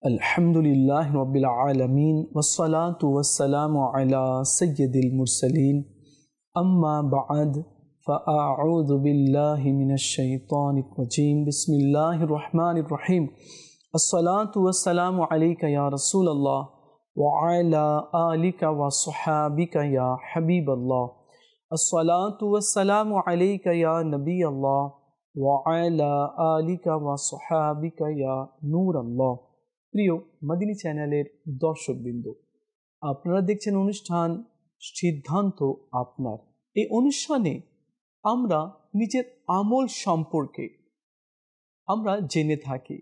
अल्हम्दुलिल्लाहि रब्बिल आलमीन वस्सलातु वस्सलामु अला सय्यिदिल मुरसलीन अम्मा बअद फ़अऊज़ु बिल्लाहि मिनश शैतानिर रजीम बिस्मिल्लाहिर रहमानिर रहीम अस्सलातु वस्सलामु अलैका या रसूलल्लाह व अला आलिका व स्वहाबिका या हबीबल्लाह अस्सलातु वस्सलामु अलैका या नबीअल्लाह व अला आलिका व स्वहाबिका या नूरल्लाह। প্রিয় মাদিনী চ্যানেলের দর্শকবৃন্দ, আপনারা দেখছেন অনুষ্ঠান সিদ্ধান্ত আপনার। এই অনুষ্ঠানে আমরা নিজের আমল সম্পর্কে আমরা জেনে থাকি।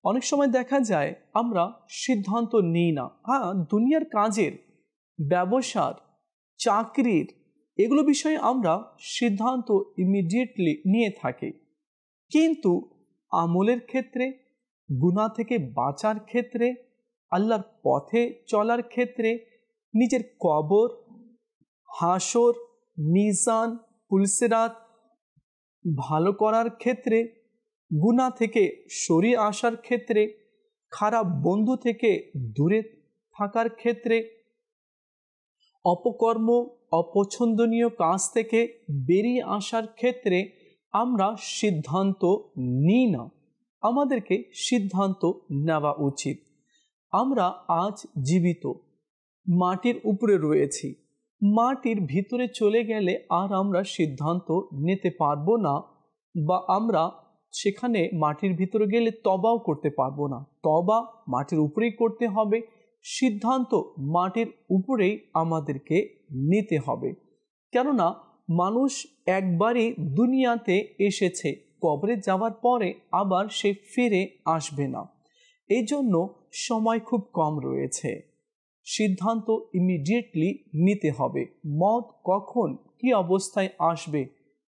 অনেক সময় দেখা যায় আমরা সিদ্ধান্ত নিই না। দুনিয়ার কাজের, ব্যবসার, চাকরির এগুলো বিষয়ে আমরা সিদ্ধান্ত ইমিডিয়েটলি নিয়ে থাকি, কিন্তু আমলের ক্ষেত্রে, গুনাহ থেকে বাঁচার ক্ষেত্রে, আল্লাহর পথে চলার ক্ষেত্রে, নিজের কবর, হাসর, মিজান, পুলসিরাত ভালো করার ক্ষেত্রে, গুনাহ থেকে সরিয়ে আসার ক্ষেত্রে, খারাপ বন্ধু থেকে দূরে থাকার ক্ষেত্রে, অপকর্ম, অপছন্দনীয় কাজ থেকে বেরিয়ে আসার ক্ষেত্রে আমরা সিদ্ধান্ত নিই না। আমাদেরকে সিদ্ধান্ত নেওয়া উচিত। আমরা আজ জীবিত, মাটির উপরে রয়েছি। মাটির ভিতরে চলে গেলে আর আমরা সিদ্ধান্ত নিতে পারবো না, বা আমরা সেখানে মাটির ভিতরে গেলে তবাও করতে পারবো না। তবা মাটির উপরেই করতে হবে, সিদ্ধান্ত মাটির উপরেই আমাদেরকে নিতে হবে। কেননা মানুষ একবারই দুনিয়াতে এসেছে, কবরে যাওয়ার পরে আবার সে ফিরে আসবে না। এই জন্য সময় খুব কম রয়েছে। সিদ্ধান্ত ইমিডিয়েটলি নিতে হবে। মত কখন কি অবস্থায় আসবে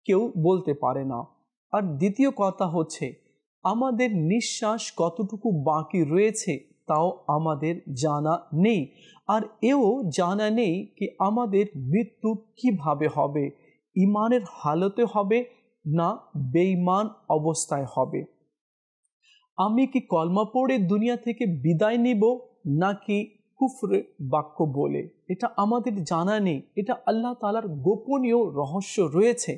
কেউ বলতে পারে না। আর দ্বিতীয় কথা হচ্ছে, আমাদের নিঃশ্বাস কতটুকু বাকি রয়েছে তাও আমাদের জানা নেই। আর এও জানা নেই কি আমাদের মৃত্যু কিভাবে হবে, ইমানের হালতে হবে না বেঈমান অবস্থায় হবে। আমি কি কলমা পড়ে দুনিয়া থেকে বিদায় নিব নাকি কুফরে বাক্য বলে, এটা আমাদের জানা নেই। এটা আল্লাহ তাআলার গোপনীয় রহস্য রয়েছে।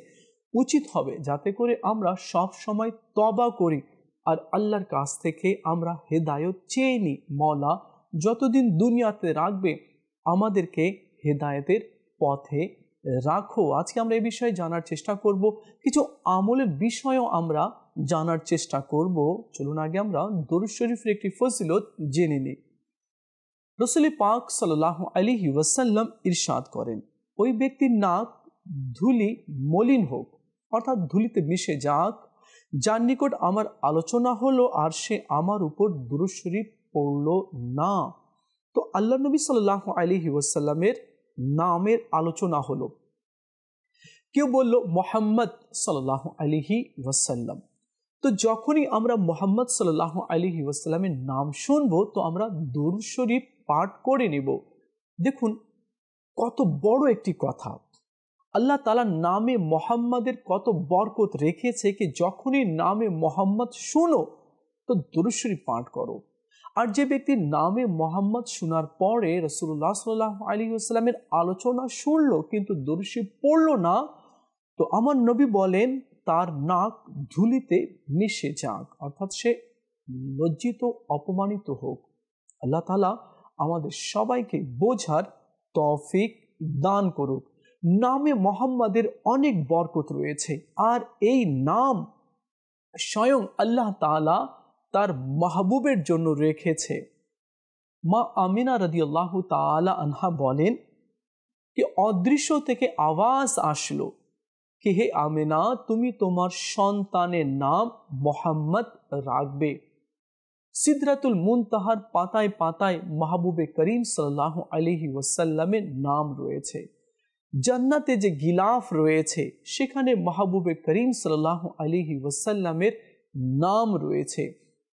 উচিত হবে যাতে করে আমরা সব সময় তওবা করি আর আল্লাহর কাছ থেকে আমরা হেদায়েত চেয়ে নিই। মওলা যতদিন দুনিয়াতে রাখবে আমাদেরকে হেদায়েতের পথে রাখো। আজকে আমরা এই বিষয়ে জানার চেষ্টা করব, কিছু আমলের বিষয়েও আমরা জানার চেষ্টা করব। চলুন আগে আমরা দরুদ শরীফের একটি ফজিলত জেনে নিই। রাসূল পাক সাল্লাল্লাহু আলাইহি ওয়াসাল্লাম ইরশাদ করেন, ওই ব্যক্তির নাক ধুলি মলিন হোক, অর্থাৎ ধুলিতে মিশে যাক, যার নিকট আমার আলোচনা হলো আর সে আমার উপর দরুদ শরীফ পড়ল না। তো আল্লাহ নবী সাল্লাল্লাহু আলাইহি ওয়াসাল্লামের নামের আলোচনা হলো। কেউ বলল মুহাম্মদ সাল্লাল্লাহু আলাইহি ওয়াসাল্লাম। তো যখনই আমরা মুহাম্মদ সাল্লাল্লাহু আলাইহি ওয়াসাল্লামের নাম শুনবো তো আমরা দরুদ শরীফ পাঠ করে নেব। দেখুন কত বড় একটি কথা। আল্লাহ তাআলা নামে মুহাম্মাদের কত বরকত রেখেছে কি যখনই নামে মুহাম্মদ শুনো তো দরুদ শরীফ পাঠ করো। আর যে ব্যক্তির নামে মুহাম্মদ শোনার পরে রাসূলুল্লাহ সাল্লাল্লাহু আলাইহি ওয়াসাল্লামের আলোচনা শুনলো কিন্তু দরুদ শরীফ পড়লো না, তো আমার নবী বলেন তার নাক ধুলিতে মিশে যাক, অর্থাৎ সে লজ্জিত, অপমানিত হোক। আল্লাহ তাআলা আমাদের সবাইকে বোঝার তৌফিক দান করুক। নামে মুহাম্মাদের অনেক বরকত রয়েছে, আর এই নাম স্বয়ং আল্লাহ তাআলা তার মাহবুবের জন্য রেখেছে। মা আমিনা রাদিয়াল্লাহু তাআলা আনহা বলেন কি অদৃশ্য থেকে আওয়াজ আসলো কি হে আমিনা, তুমি তোমার সন্তানের নাম মুহাম্মদ রাখবে। সিদরাতুল মুনতাহার পাতায় পাতায় মাহবুবে করিম সাল্লাল্লাহু আলাইহি ওয়াসাল্লামের নাম রয়েছে। জান্নাতে যে গিলাফ রয়েছে সেখানে মাহবুবে করিম সাল্লাল্লাহু আলাইহি ওয়াসাল্লামের নাম রয়েছে।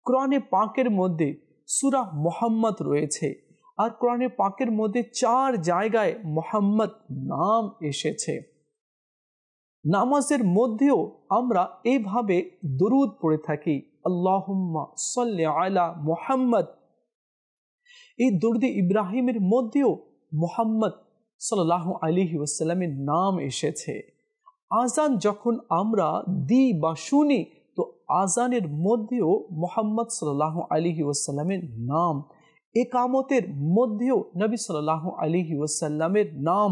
কোরআনে পাকের মধ্যে সূরা মুহাম্মদ রয়েছে, আর কোরআনে পাকের মধ্যে 4 জায়গায় মুহাম্মদ নাম এসেছে। নামাজের মধ্যেও আমরা এইভাবে দরুদ পড়ে থাকি, আল্লাহুম্মা সাল্লি আলা মুহাম্মদ এই দরুদ ইব্রাহিমের মধ্যেও মুহাম্মদ সাল্লাল্লাহু আলাইহি ওয়াসাল্লামের নাম এসেছে। আজান যখন আমরা দিই বা শুনি, তো আজানের মধ্যেও মুহাম্মদ সাল্লাল্লাহু আলাইহি ওয়াসাল্লামের নাম, ইকামতের মধ্যেও নবী সাল্লাল্লাহু আলাইহি ওয়াসাল্লামের নাম,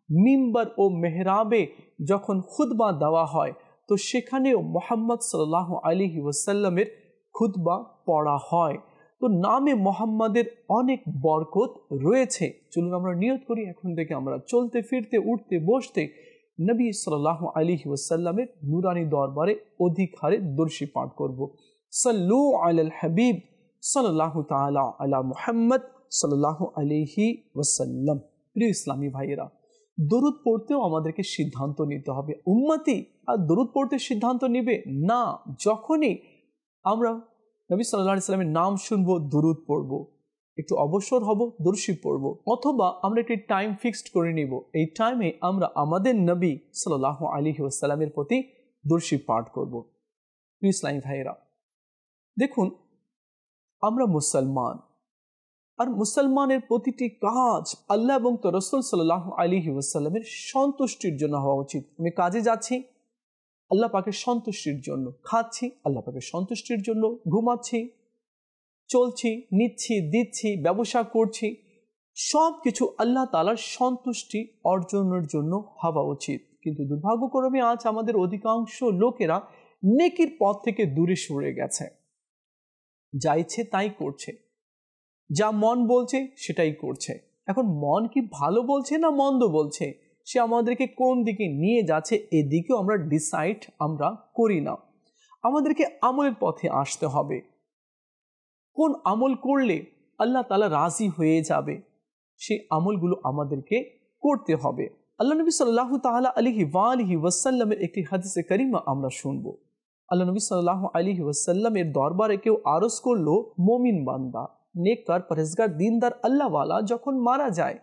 মিম্বার ও মেহরাবে যখন খুতবা দেওয়া হয়, তো সেখানেও মুহাম্মদ সাল্লাল্লাহু আলাইহি ওয়াসাল্লামের খুতবা পড়া হয়। তো নামে মুহাম্মাদের অনেক বরকত রয়েছে। চলুন আমরা নিয়ত করি, এখন থেকে আমরা চলতে ফিরতে উঠতে বসতে নবী সাল্লাল্লাহু আলাইহি ওয়াসাল্লামের নূরানি দরবারে অধিক হারে দরুদ পাঠ করব। সাল্লু আলাল হাবিব সাল্লাল্লাহু তাআলা আলা মুহাম্মদ সাল্লাল্লাহু আলাইহি ওয়াসাল্লাম। প্রিয় ইসলামী ভাইয়েরা, দরুদ পড়তেও আমাদেরকে সিদ্ধান্ত নিতে হবে। উম্মতি আর দরুদ পড়তে সিদ্ধান্ত নেবে না, যখনই আমরা নবী সাল্লাল্লাহু আলাইহি ওয়াসাল্লামের নাম শুনবো, দরুদ পড়বো, একটু অবসর হব, দরুদ পড়বো, অথবা আমরা একটি টাইম ফিক্সড করে নিব, এই টাইমে আমরা আমাদের নবী সাল্লাল্লাহু আলাইহি ওয়াসাল্লামের প্রতি দরুদ পাঠ করব। প্রিয় ইসলামী ভাইয়েরা, দেখুন আমরা মুসলমান, আর মুসলমানের প্রতিটি কাজ আল্লাহ এবং তার রাসূল সাল্লাল্লাহু আলাইহি ওয়াসাল্লামের সন্তুষ্টির জন্য হওয়া উচিত। আমি কাজে যাচ্ছি আল্লাহ পাকের সন্তুষ্টির জন্য, খাচ্ছি আল্লাহ পাকের সন্তুষ্টির জন্য, ঘুমাচ্ছি, চলছি, নিচ্ছি, দিচ্ছি, ব্যবসা করছি, সব কিছু আল্লাহ তাআলার সন্তুষ্টি অর্জনের জন্য হওয়া উচিত। কিন্তু দুর্ভাগ্যক্রমে আজ আমাদের অধিকাংশ লোকেরা নেকির পথ থেকে দূরে সরে গেছে, যা ইচ্ছে তাই করছে, যা মন বলছে সেটাই করছে। এখন মন কি ভালো বলছে না মন্দ বলছে, সে আমাদেরকে কোন দিকে নিয়ে যাচ্ছে এদিকেও আমরা ডিসাইড আমরা করি না। আমাদেরকে আমলের পথে আসতে হবে। কোন আমল করলে আল্লাহ তাআলা রাজি হয়ে যাবে, সেই আমলগুলো আমাদেরকে করতে হবে। আল্লাহ নবী সাল্লাল্লাহু তাআলা আলাইহি ওয়াসাল্লামের একটি হাদিসে কারিমা আমরা শুনব। আল্লাহ নবী সাল্লাল্লাহু আলাইহি ওয়াসাল্লামের দরবারে কেউ আরজ করলো, মুমিন বান্দা, নেককার, পরহেজগার, দিনদার, আল্লাহওয়ালা যখন মারা যায়,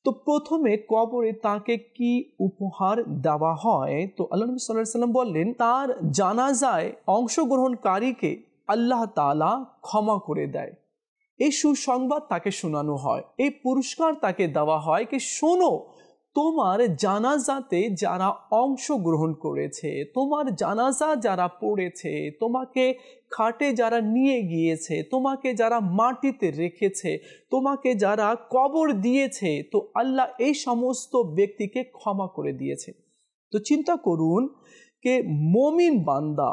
তো প্রথমে কবরে তাকে কি উপহার দেওয়া হয়? তো আল্লাহ নবী সাল্লাল্লাহু আলাইহি ওয়াসাল্লাম বললেন, তার জানাজায় অংশগ্রহণকারীকে আল্লাহ তাআলা ক্ষমা করে দেয়। এই সুসংবাদ তাকে শোনানো হয়, এই পুরস্কার তাকে দেওয়া হয় কি শোনো, তোমার জানাজাতে যারা অংশগ্রহণ করেছে, তোমার জানাজা যারা পড়েছে, তোমাকে খাটে যারা নিয়ে গিয়েছে, তোমাকে যারা মাটিতে রেখেছে, তোমাকে যারা কবর দিয়েছে, তো আল্লাহ এই সমস্ত ব্যক্তিকে ক্ষমা করে দিয়েছে। তো চিন্তা করুন যে মুমিন বান্দা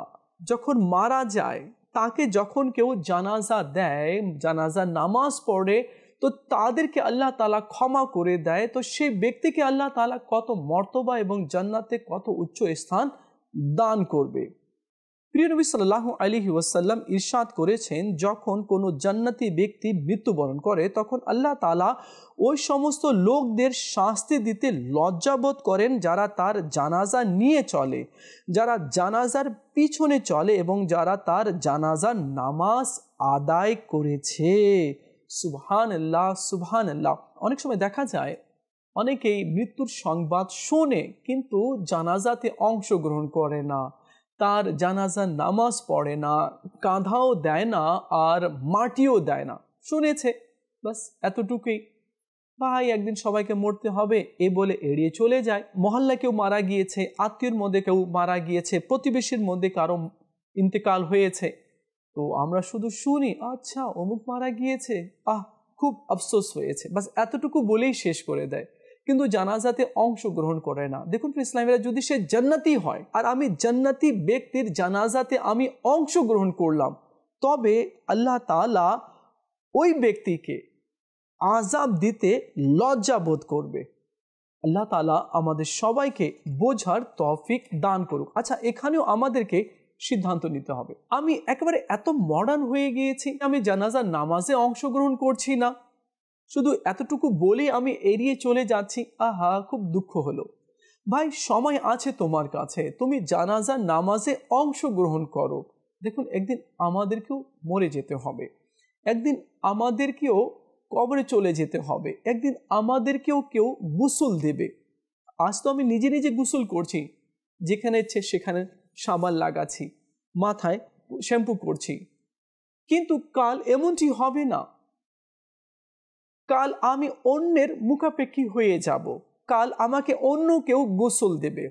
যখন মারা যায়, তাকে যখন কেউ জানাজা দেয়, জানাজা নামাজ পড়ে, তো তাদেরকে আল্লাহ তাআলা ক্ষমা করে দেয়, তো সেই ব্যক্তিকে আল্লাহ তাআলা কত মর্তবা এবং জান্নাতে কত উচ্চ স্থান দান করবে। প্রিয় নবী সাল্লাল্লাহু আলাইহি ওয়াসাল্লাম ইরশাদ করেছেন, যখন কোনো জান্নাতি ব্যক্তি মৃত্যুবরণ করে, তখন আল্লাহ তাআলা ওই সমস্ত লোকদের শাস্তি দিতে লজ্জাবোধ করেন যারা তার জানাজা নিয়ে চলে, যারা জানাজার পিছনে চলে এবং যারা তার জানাজার নামাজ আদায় করেছে। সুবহানাল্লাহ, সুবহানাল্লাহ। অনেক সময় দেখা যায় অনেকেই মৃত্যুর সংবাদ শোনে কিন্তু জানাজাতে অংশগ্রহণ করে না, তার জানাজার নামাজ পড়ে না, কাঁধাও দেয় না আর মাটিও দেয় না, শুনেছে বাস এতটুকুই, ভাই একদিন সবাইকে মরতে হবে এ বলে এড়িয়ে চলে যায়। মহল্লা কেউ মারা গিয়েছে, আত্মীয়র মধ্যে কেউ মারা গিয়েছে, প্রতিবেশীর মধ্যে কারো ইন্তেকাল হয়েছে, তো আমরা শুধু শুনি আচ্ছা অমুক মারা গিয়েছে, খুব আফসোস হয়েছে, বাস এতটুকু বলেই শেষ করে দেয়, কিন্তু জানাজাতে অংশগ্রহণ করে না। দেখুন ইসলামীরা, যদি সে জান্নাতি হয় আর আমি জান্নাতি ব্যক্তির জানাজাতে আমি অংশগ্রহণ করলাম, তবে আল্লাহ তাআলা ওই ব্যক্তিকে আযাব দিতে লজ্জা বোধ করবে। আল্লাহ তাআলা আমাদের সবাইকে বোঝার তৌফিক দান করুক। আচ্ছা, এখানেও আমাদেরকে সিদ্ধান্ত নিতে হবে। আমি একেবারে এত মডার্ন হয়ে গিয়েছি, আমি জানাজার নামাজে অংশগ্রহণ করছি না, শুধু এতটুকু বলে আমি এড়িয়ে চলে যাচ্ছি, খুব দুঃখ হলো। ভাই সময় আছে তোমার কাছে, তুমি জানাজার নামাজে অংশগ্রহণ করো। দেখুন একদিন আমাদেরকেও মরে যেতে হবে, একদিন আমাদেরকেও কবরে চলে যেতে হবে, একদিন আমাদেরকেও কেউ গোসল দেবে। আজ তো আমি নিজে নিজে গোসল করছি, যেখানে ইচ্ছে সেখানে সাবান লাগাচ্ছি, মাথায় শ্যাম্পু করছি, কিন্তু কাল এমনটি হবে না। কাল আমি অন্যের মুখাপেক্ষী হয়ে যাব, কাল আমাকে অন্য কেউ গোসল দেবে।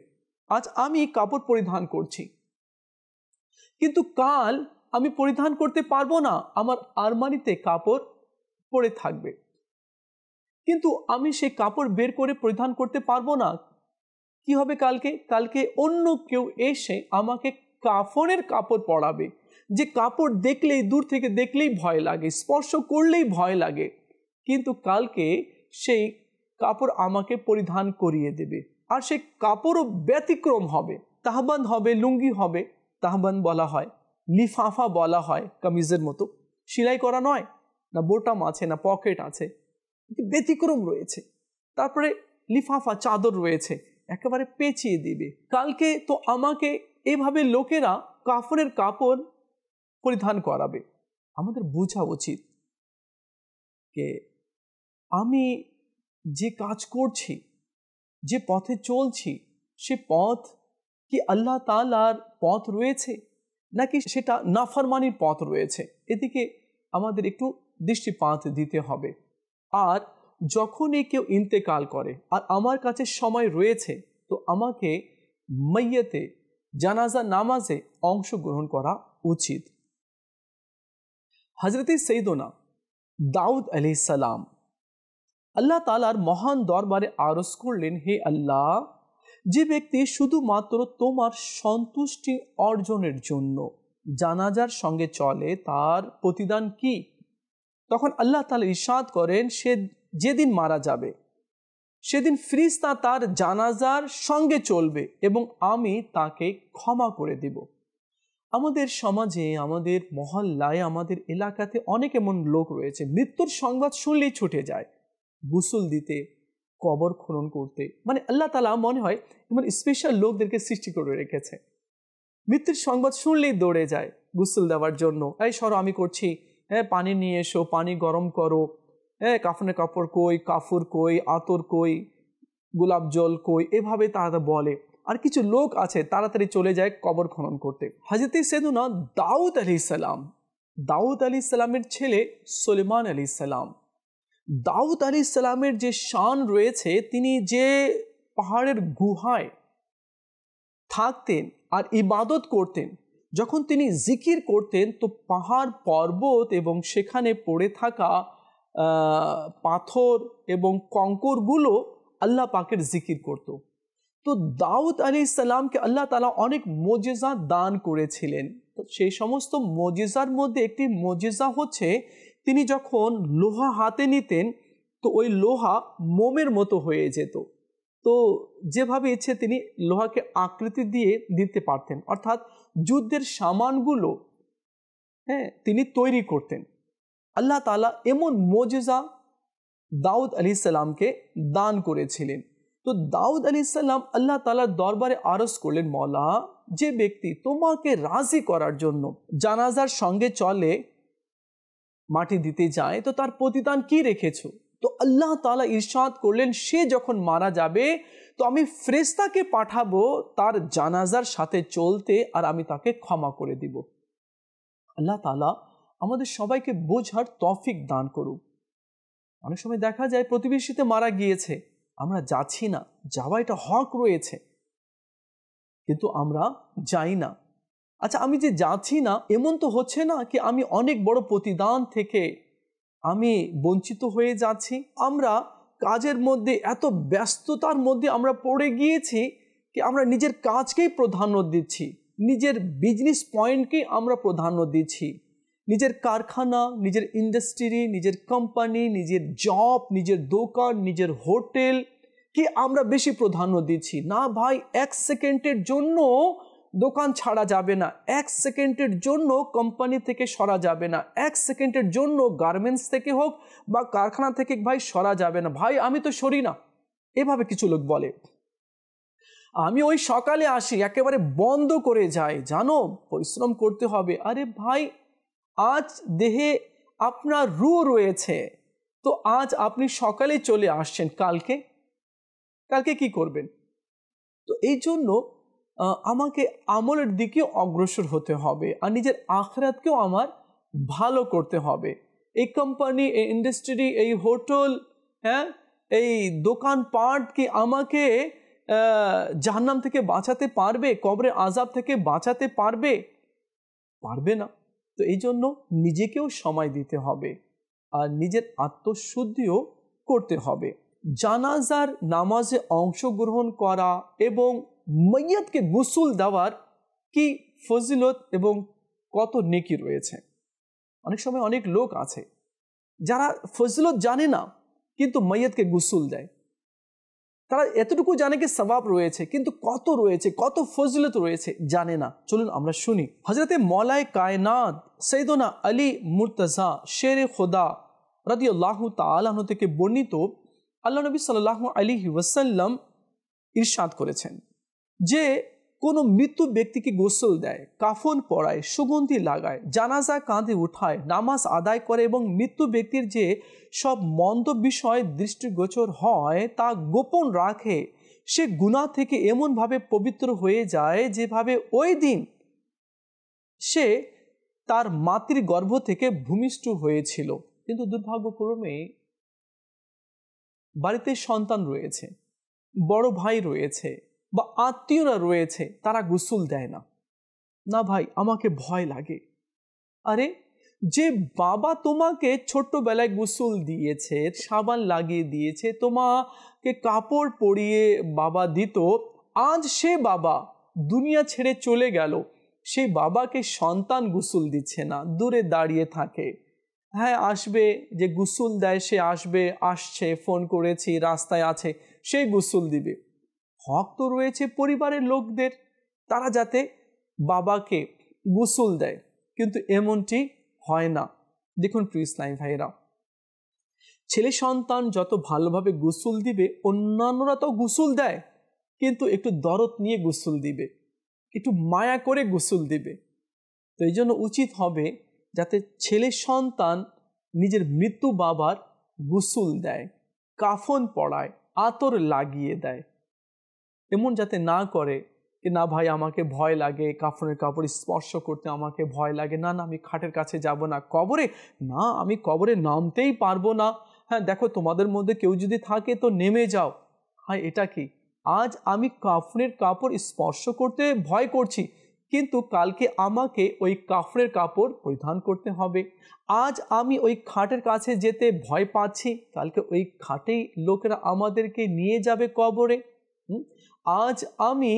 আজ আমি কাপড় পরিধান করছি, কিন্তু কাল আমি পরিধান করতে পারবো না, আমার আলমারিতে কাপড় পড়ে থাকবে, কিন্তু আমি সেই কাপড় বের করে পরিধান করতে পারবো না। কি হবে কালকে? কালকে অন্য কেউ এসে আমাকে কাফনের কাপড় পরাবে, যে কাপড় দেখলেই, দূর থেকে দেখলেই ভয় লাগে, স্পর্শ করলেই ভয় লাগে, কিন্তু কালকে সেই কাপড় আমাকে পরিধান করিয়ে দেবে। আর সেই কাপড়ও ব্যতিক্রম হবে, তাহবান হবে, লুঙ্গি হবে। তাহবান বলা হয়, লিফাফা বলা হয়, কামিজের মতো সেলাই করা নয়, না বোতাম আছে, না পকেট আছে, ব্যতিক্রম রয়েছে। তারপরে লিফাফা, চাদর রয়েছে, একেবারে পেঁচিয়ে দিবে। কালকে তো আমাকে এভাবে লোকেরা কাফনের কাপড় পরিধান করাবে। আমাদের বোঝা উচিত যে আমি যে কাজ করছি, যে পথে চলছি, সে পথ কি আল্লাহ তাআলার পথ রয়েছে, নাকি সেটা নাফরমানির পথ রয়েছে? এদিকে আমাদের একটু দৃষ্টিপাত দিতে হবে। আর যখনই কেউ ইন্তেকাল করে আর আমার কাছে সময় রয়েছে, তো আমাকে মাইয়াতে, জানাজা নামাজে অংশগ্রহণ করা উচিত। হযরত সৈয়দনা দাউদ আলাইহিস সালাম আল্লাহ তাআলার মহান দরবারে আরজ করলেন, হে আল্লাহ, যে ব্যক্তি শুধুমাত্র তোমার সন্তুষ্টি অর্জনের জন্য জানাজার সঙ্গে চলে, তার প্রতিদান কি? তখন আল্লাহ তাআলা ইরশাদ করেন, সে যেদিন মারা যাবে সেদিন ফেরেশতা তার জানাজার সঙ্গে চলবে এবং আমি তাকে ক্ষমা করে দেব। আমাদের সমাজে, আমাদের মহল্লায়, আমাদের এলাকাতে অনেক এমন লোক রয়েছে, মৃত্যুর সংবাদ শুনলেই ছুটে যায় গোসল দিতে, কবর খনন করতে। মানে আল্লাহ তাআলা মনে হয় এমন স্পেশাল লোকদেরকে সৃষ্টি করে রেখেছে, মৃত্যুর সংবাদ শুনলেই দৌড়ে যায় গোসল দেওয়ার জন্য। এই সরো, আমি করছি, হ্যাঁ পানি নিয়ে এসো, পানি গরম করো, হ্যাঁ কাফনের কাপড় কই, কাফুর কই, আতর কই, গোলাপ জল কই, এভাবে তারা বলে। আর কিছু লোক আছে তাড়াতাড়ি চলে যায় কবর খনন করতে। হযরত সৈয়দনা দাউদ আলাইহিস সালাম, দাউদ আলাইহিস সালামের ছেলে সুলাইমান আলাইহিস সালাম, দাউদ আলাইহিস সালামের যে শান রয়েছে, তিনি যে পাহাড়ের গুহায় থাকতেন আর ইবাদত করতেন, যখন তিনি জিকির করতেন তো পাহাড় পর্বত এবং সেখানে পড়ে থাকা পাথর এবং কঙ্করগুলো আল্লাহ পাকের জিকির করত। তো দাউদ আলাইহিস সালামকে আল্লাহ তাআলা অনেক মুজিজা দান করেছিলেন। তো সেই সমস্ত মুজিজার মধ্যে একটি মুজিজা হচ্ছে, তিনি যখন লোহা হাতে নিতেন তো ওই লোহা মোমের মতো হয়ে যেত। তো যেভাবে ইচ্ছে তিনি লোহাকে আকৃতি দিয়ে দিতে পারতেন, অর্থাৎ যুদ্ধের সামানগুলো হ্যাঁ তিনি তৈরি করতেন। আল্লাহ তাআলা এমন মুজিজা দাউদ আলাইহিস সালামকে দান করেছিলেন। তো দাউদ আলাইহিস সালাম আল্লাহ তাআলার দরবারে আরজ করলেন, মওলা, যে ব্যক্তি তোমাকে রাজি করার জন্য জানাজার সঙ্গে চলে, মাটি দিতে যায়, তো তার প্রতিদান কি রেখেছো? তো আল্লাহ তাআলা ইরশাদ করলেন, সে যখন মারা যাবে তো আমি ফেরেশতাকে পাঠাবো তার জানাজার সাথে চলতে, আর আমি তাকে ক্ষমা করে দিব। আল্লাহ তাআলা আমাদের সবাইকে বোঝার তৌফিক দান করুক। অনেক সময় দেখা যায় প্রতিবেশীতে মারা গিয়েছে, আমরা যাচ্ছি না, যাওয়া এটা হক রয়েছে, কিন্তু আমরা যাই না। আচ্ছা, আমি যে যাচ্ছি না এমন তো হচ্ছে না কি আমি অনেক বড় প্রতিদান থেকে আমি বঞ্চিত হয়ে যাচ্ছি? আমরা কাজের মধ্যে, এত ব্যস্ততার মধ্যে আমরা পড়ে গিয়েছি কি আমরা নিজের কাজকেই প্রাধান্য দিচ্ছি, নিজের বিজনেস পয়েন্টকেই আমরা প্রাধান্য দিচ্ছি, নিজের কারখানা, নিজের ইন্ডাস্ট্রি, নিজের কোম্পানি, নিজের জব, নিজের দোকান, নিজের হোটেল কি আমরা বেশি প্রাধান্য দিচ্ছি? না ভাই, এক সেকেন্ডের জন্য দোকান ছাড়া যাবে না, এক সেকেন্ডের জন্য কোম্পানি থেকে সরা যাবে না, এক সেকেন্ডের জন্য গার্মেন্টস থেকে হোক বা কারখানা থেকে ভাই সরা যাবে না। ভাই আমি তো সরি না, এভাবে কিছু লোক বলে। আমি ওই সকালে আসি, একেবারে বন্ধ করে যাই, জানো পরিশ্রম করতে হবে। আরে ভাই, আজ দেহে আপনার রূহ রয়েছে, তো আজ আপনি সকালে চলে আসছেন, কালকে কি করবেন? তো এই জন্য আমাকে আমলের দিকে অগ্রসর হতে হবে আর নিজের আখিরাতকেও আমার ভালো করতে হবে। এই কোম্পানি, এই ইন্ডাস্ট্রি, এই হোটেল, হ্যাঁ, এই দোকানপাট কি আমাকে জাহান্নাম থেকে বাঁচাতে পারবে, কবরের আযাব থেকে বাঁচাতে পারবে? পারবে না। তো এই জন্য নিজেকেও সময় দিতে হবে আর নিজের আত্মশুদ্ধিও করতে হবে। জানাজার নামাজে অংশগ্রহণ করা এবং মাইয়াতকে গোসল দেওয়ার কি ফজিলত এবং কত নেকি রয়েছে। অনেক সময় অনেক লোক আছে যারা ফজিলত জানে না, কিন্তু মাইয়াতকে গোসল দেয়। তারা এতটুকু জানে কি সওয়াব রয়েছে, কিন্তু কত রয়েছে, কত ফজিলত রয়েছে জানে না। চলুন আমরা শুনি। হযরতে মওলাই কায়নাত সৈয়দনা আলী মুর্তজা শের খোদা রাদিয়াল্লাহু তাআলা আনহু থেকে বর্ণিত, আল্লাহ নবী সাল্লাল্লাহু আলাইহি ওয়াসাল্লাম ইরশাদ করেছেন যে কোনো মৃত্যু ব্যক্তিকে গোসল দেয়, কাফন পরায়, সুগন্ধি লাগায়, জানাজা কাঁধে উঠায়, নামাজ আদায় করে এবং মৃত্যু ব্যক্তির যে সব মন্দ বিষয় দৃষ্টিগোচর হয় তা গোপন রাখে, সে গুনাহ থেকে এমনভাবে পবিত্র হয়ে যায় যেভাবে ওই দিন সে তার মাতৃ গর্ভ থেকে ভূমিষ্ঠ হয়েছিল। কিন্তু দুর্ভাগ্যক্রমে বাড়িতে সন্তান রয়েছে, বড় ভাই রয়েছে বা আত্মীয়রা রয়েছে, তারা গোসল দেয় না। না ভাই, আমাকে ভয় লাগে। আরে, যে বাবা তোমাকে ছোট্টবেলায় গোসল দিয়েছে, সাবান লাগিয়ে দিয়েছে, তোমাকে কাপড় পরিয়ে বাবা দিত, আজ সে বাবা দুনিয়া ছেড়ে চলে গেল, সেই বাবাকে সন্তান গোসল দিচ্ছে না, দূরে দাঁড়িয়ে থাকে। হ্যাঁ, আসবে, যে গোসল দেয় সে আসবে, আসছে, ফোন করেছি, রাস্তায় আছে, সেই গোসল দিবে। হক তো রয়েছে পরিবারের লোকদের, তারা যাতে বাবাকে গোসল দেয়, কিন্তু এমনটি হয় না। দেখুন প্রিয় ইসলামী ভাইরা, ছেলে সন্তান যত ভালোভাবে গোসল দিবে, অন্যান্যরা তো গোসল দেয়, কিন্তু একটু দরদ নিয়ে গোসল দিবে, একটু মায়া করে গোসল দিবে। তো এই জন্য উচিত হবে যাতে ছেলে সন্তান নিজের মৃত্যু বাবার গোসল দেয়, কাফন পরায়, আতর লাগিয়ে দেয়। এমন যাতে না করে कि ना भाई আমাকে ভয় লাগে, কাফনের কাপড় স্পর্শ করতে আমাকে ভয় লাগে, না না আমি খাটের কাছে যাব না, কবরে না, আমি কবরে নামতেই পারবো না। হ্যাঁ দেখো, তোমাদের মধ্যে কেউ যদি থাকে তো নেমে যাও। হ্যাঁ, এটা কি? আজ আমি কাফনের কাপড় স্পর্শ করতে ভয় করছি, কিন্তু কালকে আমাকে ওই কাফনের কাপড় পরিধান করতে হবে। আজ আমি ওই খাটের কাছে যেতে ভয় পাচ্ছি, কালকে ওই খাটেই লোকেরা আমাদেরকে নিয়ে যাবে কবরে। আজ আমি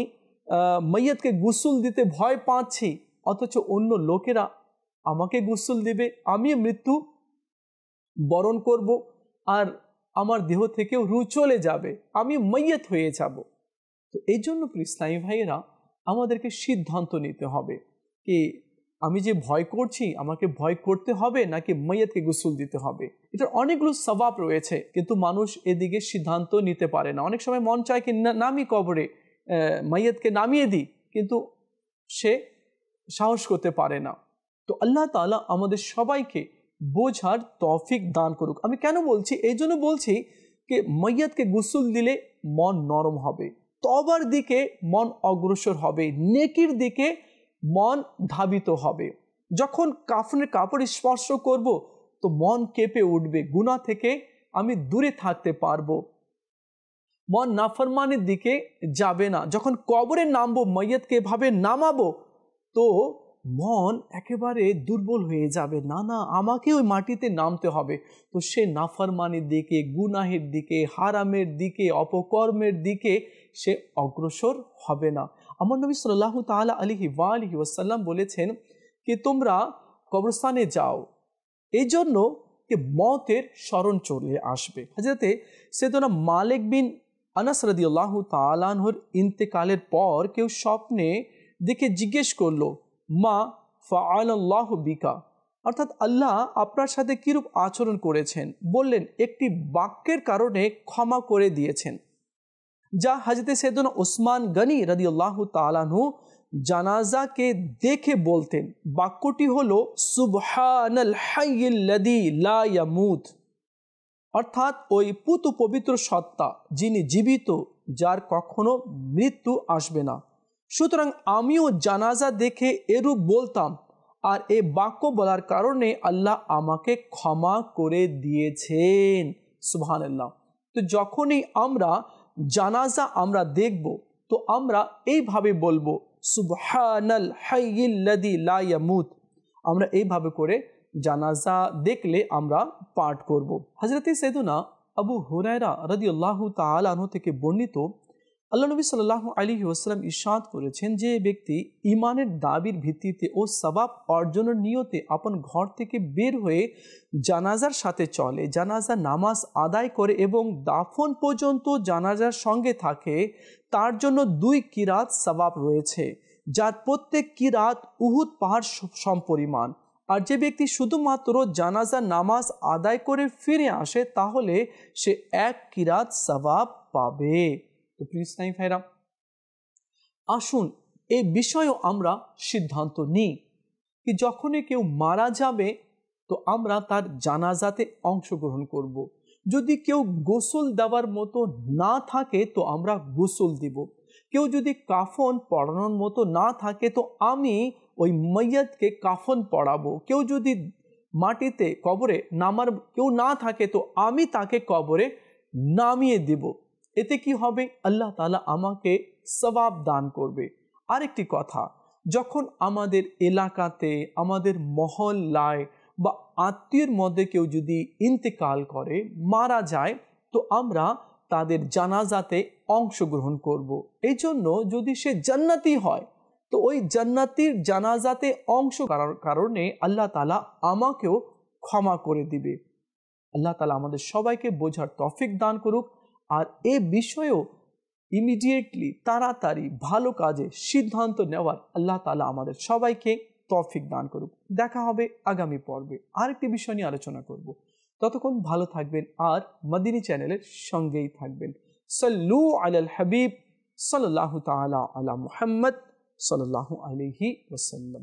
মাইয়াতকে গোসল দিতে ভয় পাচ্ছি, অথচ অন্য লোকেরা আমাকে গোসল দিবে, আমি মৃত্যু বরণ করব, আর আমার দেহ থেকেও রূহ চলে যাবে, আমি মাইয়াত হয়ে যাব। তো এই জন্য ইসলামী ভাইয়েরা আমাদেরকে সিদ্ধান্ত নিতে হবে কি আমি যে ভয় করছি, আমাকে ভয় করতে হবে নাকি মাইয়াতকে গোসল দিতে হবে। এটার অনেকগুলো সওয়াব রয়েছে, কিন্তু মানুষ এদিকে সিদ্ধান্ত নিতে পারে না। অনেক সময় মন চায় কি নামি কবরে, মাইয়াতকে নামিয়ে দিই, কিন্তু সে সাহস করতে পারে না। তো আল্লাহ তাআলা আমাদের সবাইকে বোঝার তৌফিক দান করুক। আমি কেন বলছি? এই জন্য বলছি যে মাইয়াতকে গোসল দিলে মন নরম হবে, তওবার দিকে মন অগ্রসর হবে, নেকির দিকে মন ধাবিত হবে। যখন কাফনের কাপড় স্পর্শ করব তো মন কেঁপে উঠবে, গুনাহ থেকে আমি দূরে থাকতে পারবো, মন নাফরমানের দিকে যাবে না। যখন কবরে নামবো, মাইয়াতকে এভাবে নামাবো, তো মন একেবারে দুর্বল হয়ে যাবে, না না আমাকে ওই মাটিতে নামতে হবে। তো সে নাফরমানের দিকে, গুনাহের দিকে, হারামের দিকে, অপকর্মের দিকে সে অগ্রসর হবে না। আমার নবী সাল্লাল্লাহু তাআলা আলাইহি ওয়া আলিহি ওয়াসাল্লাম বলেছেন कि তোমরা কবরস্থানে যাও, এই জন্য कि মতের স্মরণ চলে আসবে। হযরতে সাইয়েদনা মালিক বিন আনাস রাদিয়াল্লাহু তাআলা আনহুর ইন্তেকালের পর কেউ স্বপ্নে দেখে জিজ্ঞেস করলো, মা ফাআলাল্লাহু বিকা, অর্থাৎ আল্লাহ আপনার সাথে কিরূপ আচরণ করেছেন। বললেন, একটি বাক্যের কারণে ক্ষমা করে দিয়েছেন, যা হযরতে সাইয়েদনা উসমান গনি রাদিয়াল্লাহু তাআলা আনহু জানাজাকে দেখে বলতেন। বাক্যটি হলো সুবহানাল হাইয়্যিল্লাযী লা ইয়ামুত, অর্থাৎ ওই পুত পবিত্র সত্তা যিনি জীবিত, যার কখনো মৃত্যু আসবে না। সুতরাং আমিও জানাজা দেখে এরূপ বলতাম, আর এই বাক্য বলার কারণে আল্লাহ আমাকে ক্ষমা করে দিয়েছেন। সুবহানাল্লাহ। তো যখনই আমরা জানাজা আমরা দেখব, তো আমরা এইভাবে বলবো, সুবহানাল হাইয়িল্লাযী লা ইয়ামুত। আমরা এইভাবে করে জানাজা দেখলে আমরা পাঠ করব। হযরত সাইয়েদুনা আবু হুরায়রা রাদিয়াল্লাহু তাআলা আনহু থেকে বর্ণিত, আল্লাহ নবী সাল্লাল্লাহু আলাইহি ওয়াসাল্লাম ইরশাদ করেছেন, যে ব্যক্তি ঈমানের দাবির ভিত্তিতে ও সওয়াব অর্জনের নিয়তে আপন ঘর থেকে বের হয়ে জানাজার সাথে চলে, জানাজার নামাজ আদায় করে এবং দাফন পর্যন্ত জানাজার সঙ্গে থাকে, তার জন্য 2 কিরাত সওয়াব রয়েছে, যার প্রত্যেক কিরাত উহুদ পাহাড় সমপরিমাণ। আর যে ব্যক্তি শুধুমাত্র জানাজার নামাজ আদায় করে ফিরে আসে, তাহলে সে 1 কিরাত সওয়াব পাবে। তো প্রিয় ইসলামী ভাইরা, আসুন এই বিষয়েও আমরা সিদ্ধান্ত নিই কি যখনই কেউ মারা যাবে তো আমরা তার জানাজাতে অংশগ্রহণ করব। যদি কেউ গোসল দেওয়ার মতো না থাকে তো আমরা গোসল দিব। কেউ যদি কাফন পরানোর মতো না থাকে তো আমি ওই মাইয়াতকে কাফন পরাবো। কেউ যদি মাটিতে কবরে নামার কেউ না থাকে তো আমি তাকে কবরে নামিয়ে দিব। এতে কি হবে? আল্লাহ তাআলা আমাকে সওয়াব দান করবে। আরেকটি কথা, যখন আমাদের এলাকাতে, আমাদের মহল্লায় বা আত্মীয়ের মধ্যে কেউ যদি ইন্তেকাল করে, মারা যায়, তো আমরা তাদের জানাজাতে অংশগ্রহণ করব। এই জন্য যদি সে জান্নাতি হয় তো ওই জান্নাতির জানাজাতে অংশ করার কারণে আল্লাহ তাআলা আমাকেও ক্ষমা করে দিবে। আল্লাহ তাআলা আমাদের সবাইকে বোঝার তৌফিক দান করুক। আর এ বিষয়েও ইমিডিয়েটলি তাড়াতাড়ি ভালো কাজে সিদ্ধান্ত নেওয়ার আল্লাহ তাআলা আমাদের সবাইকে তৌফিক দান করুক। দেখা হবে আগামী পর্বে, আরেকটি বিষয় নিয়ে আলোচনা করব। ততক্ষণ ভালো থাকবেন আর মদিনী চ্যানেলের সঙ্গেই থাকবেন। সাল্লু আলাল হাবিব সাল্লাল্লাহু তাআলা আলা মুহাম্মদ সাল্লাল্লাহু আলাইহি ওয়াসাল্লাম।